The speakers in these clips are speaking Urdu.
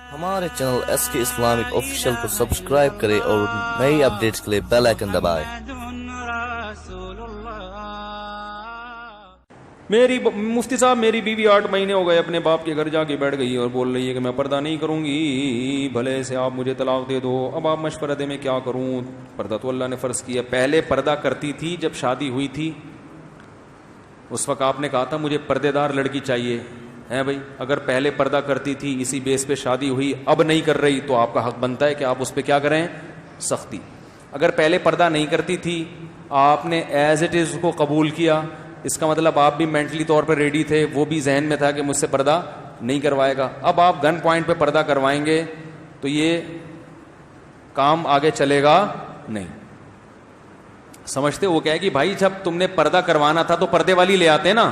ہمارے چینل ایس کے اسلامک آفیشیل کو سبسکرائب کریں اور نئی اپڈیٹس کے لیے بیل آئکن دبائیں۔ مفتی صاحب میری بیوی 8 مہینے ہو گئے اپنے باپ کے گھر جا کے بیٹھ گئی اور بول رہی ہے کہ میں پردہ نہیں کروں گی، بھلے سے آپ مجھے طلاق دے دو۔ اب آپ مشورہ دیں میں کیا کروں؟ پردہ تو اللہ نے فرض کیا۔ پہلے پردہ کرتی تھی جب شادی ہوئی تھی، اس وقت آپ نے کہا تھا مجھے پردے دار لڑکی چاہیے ہے بھائی۔ اگر پہلے پردہ کرتی تھی، اسی بیس پہ شادی ہوئی، اب نہیں کر رہی، تو آپ کا حق بنتا ہے کہ آپ اس پہ کیا کریں؟ سختی۔ اگر پہلے پردہ نہیں کرتی تھی، آپ نے ایز اٹ از کو قبول کیا، اس کا مطلب آپ بھی مینٹلی طور پہ ریڈی تھے، وہ بھی ذہن میں تھا کہ مجھ سے پردہ نہیں کروائے گا۔ اب آپ گن پوائنٹ پہ پردہ کروائیں گے تو یہ کام آگے چلے گا نہیں۔ سمجھتے وہ کہے کہ بھائی جب تم نے پردہ کروانا تھا تو پردے والی لے آتے نا۔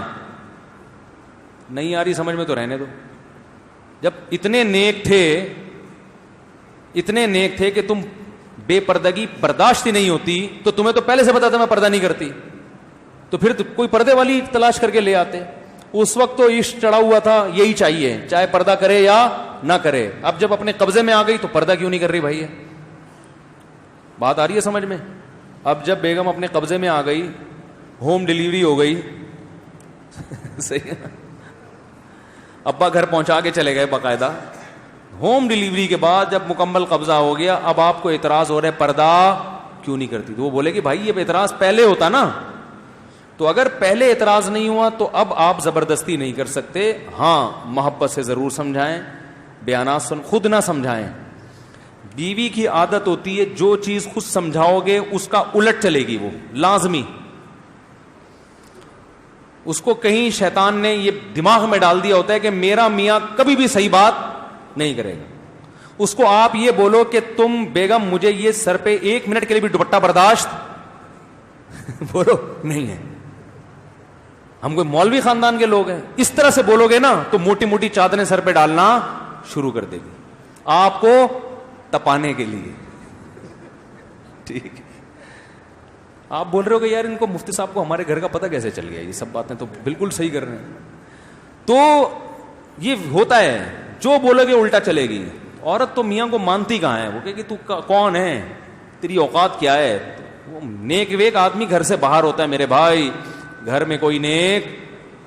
نہیں آ رہی سمجھ میں تو رہنے دو۔ جب اتنے نیک تھے کہ تم بے پردگی برداشت ہی نہیں ہوتی تو تمہیں تو پہلے سے پتا تھا میں پردہ نہیں کرتی، تو پھر کوئی پردے والی تلاش کر کے لے آتے۔ اس وقت تو عشق چڑھا ہوا تھا، یہی چاہیے چاہے پردہ کرے یا نہ کرے۔ اب جب اپنے قبضے میں آ گئی تو پردہ کیوں نہیں کر رہی بھائی؟ ہے بات آ رہی ہے سمجھ میں؟ اب جب بیگم اپنے قبضے میں آ گئی، ہوم ڈیلیوری ہو گئی، صحیح ہے، ابا گھر پہنچا کے چلے گئے باقاعدہ۔ ہوم ڈیلیوری کے بعد جب مکمل قبضہ ہو گیا، اب آپ کو اعتراض ہو رہا ہے پردہ کیوں نہیں کرتی؟ تو وہ بولے کہ بھائی یہ اعتراض پہلے ہوتا نا۔ تو اگر پہلے اعتراض نہیں ہوا تو اب آپ زبردستی نہیں کر سکتے۔ ہاں محبت سے ضرور سمجھائیں، بیانات خود نہ سمجھائیں۔ بیوی کی عادت ہوتی ہے جو چیز خود سمجھاؤ گے اس کا الٹ چلے گی، وہ لازمی۔ اس کو کہیں شیطان نے یہ دماغ میں ڈال دیا ہوتا ہے کہ میرا میاں کبھی بھی صحیح بات نہیں کرے گا۔ اس کو آپ یہ بولو کہ تم بیگم مجھے یہ سر پہ 1 منٹ کے لیے بھی دوپٹہ برداشت بولو نہیں ہے۔ ہم کوئی مولوی خاندان کے لوگ ہیں، اس طرح سے بولو گے نا تو موٹی موٹی چادریں سر پہ ڈالنا شروع کر دے گی آپ کو تپانے کے لیے۔ ٹھیک ہے، آپ بول رہے ہو کہ یار ان کو مفتی صاحب کو ہمارے گھر کا پتہ کیسے چل گیا؟ یہ سب باتیں تو بالکل صحیح کر رہے ہیں۔ تو یہ ہوتا ہے، جو بولو گے الٹا چلے گی۔ عورت تو میاں کو مانتی کہاں ہے، وہ کہ تو کون ہے، تیری اوقات کیا ہے؟ وہ نیک ویک آدمی گھر سے باہر ہوتا ہے میرے بھائی، گھر میں کوئی نیک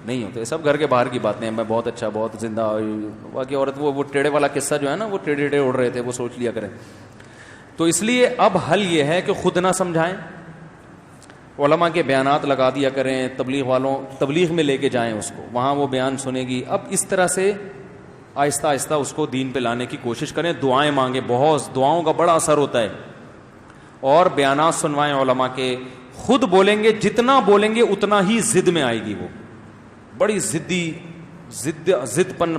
نہیں ہوتے، سب گھر کے باہر کی باتیں ہیں۔ میں بہت اچھا، بہت زندہ، باقی عورت وہ ٹیڑے والا قصہ جو ہے نا، وہ ٹیڑے اڑ رہے تھے، وہ سوچ لیا کریں۔ تو اس لیے اب حل یہ ہے کہ خود نہ سمجھائیں، علماء کے بیانات لگا دیا کریں، تبلیغ والوں تبلیغ میں لے کے جائیں اس کو، وہاں وہ بیان سنے گی۔ اب اس طرح سے آہستہ آہستہ اس کو دین پہ لانے کی کوشش کریں، دعائیں مانگیں، بہت دعاؤں کا بڑا اثر ہوتا ہے، اور بیانات سنوائیں علماء کے۔ خود بولیں گے، جتنا بولیں گے اتنا ہی ضد میں آئے گی، وہ بڑی ضد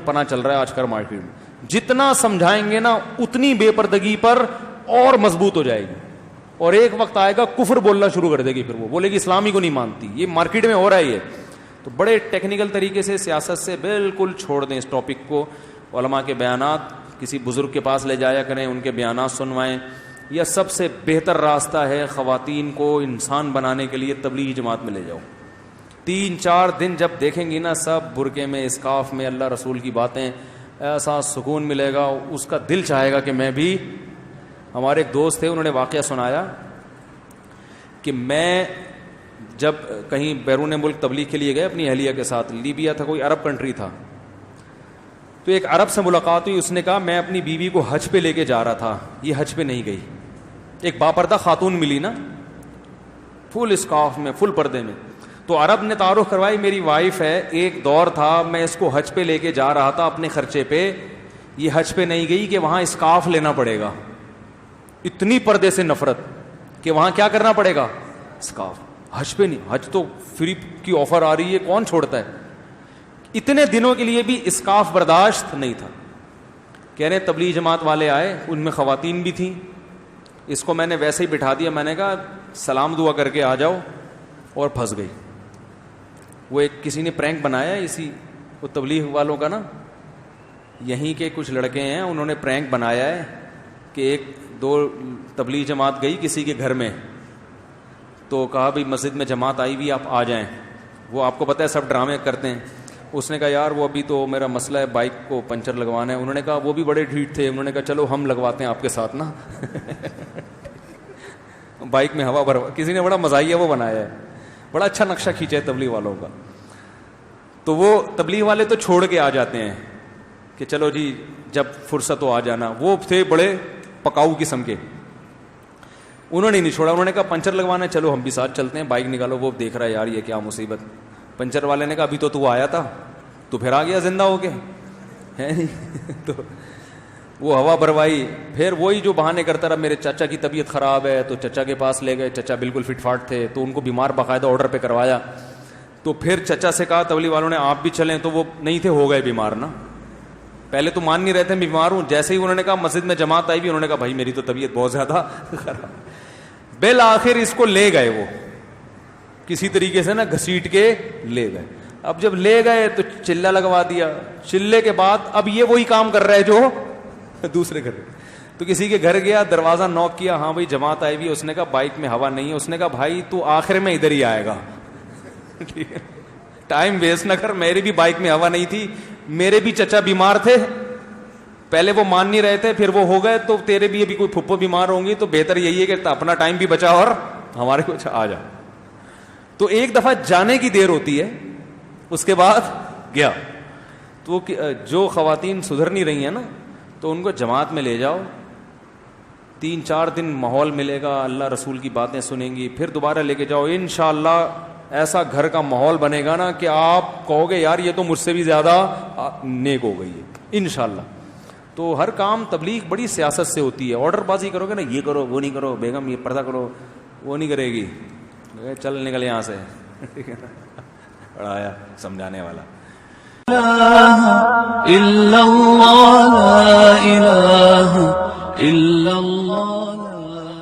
پنا چل رہا ہے آج کل مارکیٹ میں۔ جتنا سمجھائیں گے نا اتنی بے پردگی پر اور مضبوط ہو جائے گی، اور ایک وقت آئے گا کفر بولنا شروع کر دے گی، پھر وہ بولے گی اسلامی کو نہیں مانتی۔ یہ مارکیٹ میں ہو رہا ہے یہ۔ تو بڑے ٹیکنیکل طریقے سے، سیاست سے بالکل چھوڑ دیں اس ٹاپک کو۔ علماء کے بیانات کسی بزرگ کے پاس لے جایا کریں، ان کے بیانات سنوائیں۔ یہ سب سے بہتر راستہ ہے خواتین کو انسان بنانے کے لیے، تبلیغی جماعت میں لے جاؤ۔ 3-4 دن جب دیکھیں گی نا سب برقعے میں، اسکارف میں، اللہ رسول کی باتیں، ایسا سکون ملے گا، اس کا دل چاہے گا کہ میں بھی۔ ہمارے ایک دوست تھے، انہوں نے واقعہ سنایا کہ میں جب کہیں بیرون ملک تبلیغ کے لیے گئے اپنی اہلیہ کے ساتھ، لیبیا تھا، کوئی عرب کنٹری تھا، تو ایک عرب سے ملاقات ہوئی۔ اس نے کہا میں اپنی بیوی کو حج پہ لے کے جا رہا تھا، یہ حج پہ نہیں گئی۔ ایک باپردہ خاتون ملی نا، فل اسکارف میں، فل پردے میں، تو عرب نے تعارف کروائی میری وائف ہے، ایک دور تھا میں اس کو حج پہ لے کے جا رہا تھا اپنے خرچے پہ، یہ حج پہ نہیں گئی کہ وہاں اسکارف لینا پڑے گا۔ اتنی پردے سے نفرت کہ وہاں کیا کرنا پڑے گا؟ اسکارف۔ حج پہ نہیں، حج تو فری کی آفر آ رہی ہے، کون چھوڑتا ہے؟ اتنے دنوں کے لیے بھی اسکارف برداشت نہیں تھا۔ کہہ رہے تبلیغ جماعت والے آئے، ان میں خواتین بھی تھیں، اس کو میں نے ویسے ہی بٹھا دیا، میں نے کہا سلام دعا کر کے آ جاؤ، اور پھنس گئی۔ وہ ایک کسی نے پرینک بنایا اسی وہ تبلیغ والوں کا نا، یہیں کے کچھ لڑکے ہیں، انہوں نے پرینک بنایا ہے کہ 1-2 تبلیغ جماعت گئی کسی کے گھر میں، تو کہا بھائی مسجد میں جماعت آئی ہوئی آپ آ جائیں۔ وہ آپ کو پتہ ہے سب ڈرامے کرتے ہیں، اس نے کہا یار وہ ابھی تو میرا مسئلہ ہے بائک کو پنچر لگوانا ہے. انہوں نے کہا وہ بھی بڑے ڈھیٹ تھے, انہوں نے کہا چلو ہم لگواتے ہیں آپ کے ساتھ نا. بائک میں ہوا بھر, کسی نے بڑا مزاحیہ وہ بنایا ہے, بڑا اچھا نقشہ کھینچا ہے تبلیغ والوں کا. تو وہ تبلیغ والے تو چھوڑ کے آ جاتے ہیں کہ چلو جی جب فرصت ہو آ جانا. وہ تھے بڑے پکاؤ قسم کے, انہوں نے نہیں چھوڑا. انہوں نے کہا پنچر لگوانا ہے, چلو ہم بھی ساتھ چلتے ہیں, بائک نکالو. وہ دیکھ رہا ہے یار یہ کیا مصیبت. پنچر والے نے کہا ابھی تو آیا تھا, تو پھر آ گیا زندہ ہو کے, ہے نہیں. تو وہ ہوا بھروائی. پھر وہی جو بہانے کرتا رہا, میرے چچا کی طبیعت خراب ہے, تو چچا کے پاس لے گئے. چچا بالکل فٹ فاٹ تھے, تو ان کو بیمار باقاعدہ آرڈر پہ کروایا. تو پھر چچا سے کہا تبلیغ والوں نے آپ بھی چلیں, تو وہ نہیں تھے, ہو گئے بیمار نا. پہلے تو مان نہیں رہتے میں بیمار ہوں, جیسے ہی انہوں نے کہا مسجد میں جماعت آئی بھی, انہوں نے کہا بھائی میری تو طبیعت بہت زیادہ خراب. بالآخر اس کو لے گئے, وہ کسی طریقے سے نا گھسیٹ کے لے گئے. اب جب لے گئے تو چلہ لگوا دیا. چلے کے بعد اب یہ وہی کام کر رہا ہے جو دوسرے گھر. تو کسی کے گھر گیا, دروازہ نوک کیا, ہاں بھائی جماعت آئی ہوئی. اس نے کہا بائک میں ہوا نہیں ہے. اس نے کہا بھائی تو آخر میں ادھر ہی آئے گا, ٹھیک ہے, ٹائم ویسٹ نہ کر. میری بھی بائک میں ہوا نہیں تھی, میرے بھی چچا بیمار تھے, پہلے وہ مان نہیں رہے تھے, پھر وہ ہو گئے, تو تیرے بھی ابھی کوئی پھپھو بیمار ہوں گی, تو بہتر یہی ہے کہ اپنا ٹائم بھی بچا اور ہمارے کچھ آ جا. تو ایک دفعہ جانے کی دیر ہوتی ہے, اس کے بعد گیا. تو جو خواتین سدھر نہیں رہی ہیں نا, تو ان کو جماعت میں لے جاؤ, 3-4 دن ماحول ملے گا, اللہ رسول کی باتیں سنیں گی, پھر دوبارہ لے کے جاؤ. انشاءاللہ ایسا گھر کا ماحول بنے گا نا کہ آپ کہو گے یار یہ تو مجھ سے بھی زیادہ نیک ہو گئی ہے انشاءاللہ. تو ہر کام تبلیغ بڑی سیاست سے ہوتی ہے. آرڈر بازی کرو گے نا, یہ کرو وہ نہیں کرو, بیگم یہ پردہ کرو, وہ نہیں کرے گی, چل نکل یہاں سے. بڑا آیا سمجھانے والا. إلا الله لا إله إلا الله.